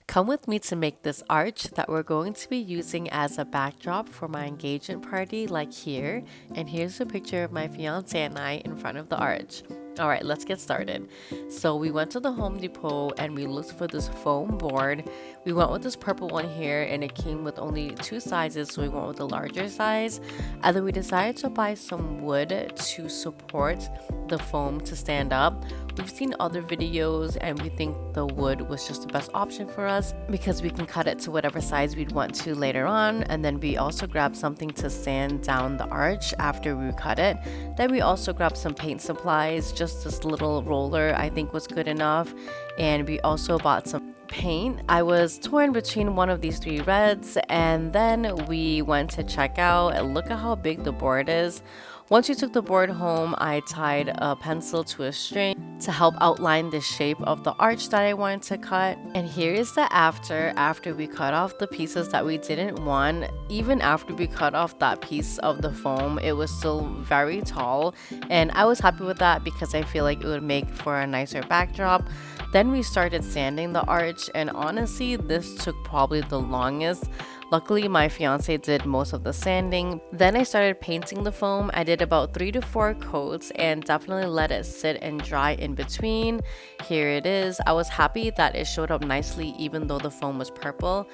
Come with me to make this arch that we're going to be using as a backdrop for my engagement party, like here. And here's a picture of my fiance and I in front of the arch. All right, let's get started. So we went to the Home Depot and we looked for this foam board. We went with this purple one here and it came with only two sizes, so we went with the larger size. And then we decided to buy some wood to support the foam to stand up. We've seen other videos and we think the wood was just the best option for us because we can cut it to whatever size we'd want to later on. And then we also grabbed something to sand down the arch after we cut it. Then we also grabbed some paint supplies. Just this little roller I think was good enough. And we also bought some paint. I was torn between one of these three reds, and then we went to check out and look at how big the board is. Once we took the board home, I tied a pencil to a string to help outline the shape of the arch that I wanted to cut. And here is the after we cut off the pieces that we didn't want. Even after we cut off that piece of the foam, it was still very tall, and I was happy with that because I feel like it would make for a nicer backdrop. Then we started sanding the arch, and honestly, this took probably the longest. Luckily, my fiance did most of the sanding. Then I started painting the foam. I did about 3 to 4 coats and definitely let it sit and dry in between. Here it is. I was happy that it showed up nicely even though the foam was purple.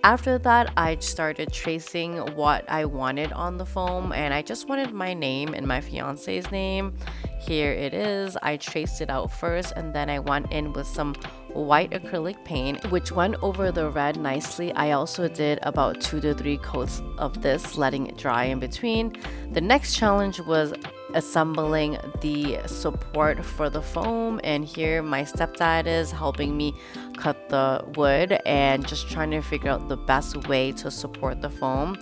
After that, I started tracing what I wanted on the foam, and I just wanted my name and my fiance's name. Here it is. I traced it out first, and then I went in with some white acrylic paint, which went over the red nicely. I also did about 2 to 3 coats of this, letting it dry in between. The next challenge was assembling the support for the foam, and here my stepdad is helping me cut the wood and just trying to figure out the best way to support the foam.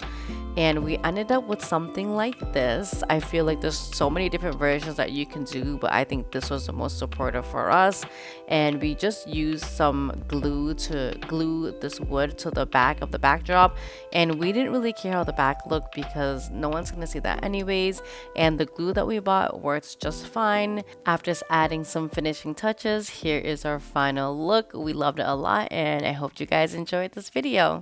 And we ended up with something like this. I feel like there's so many different versions that you can do, but I think this was the most supportive for us. And we just used some glue to glue this wood to the back of the backdrop. And we didn't really care how the back looked because no one's gonna see that anyways. And the glue that we bought works just fine. After just adding some finishing touches, here is our final look. We loved it a lot, and I hope you guys enjoyed this video.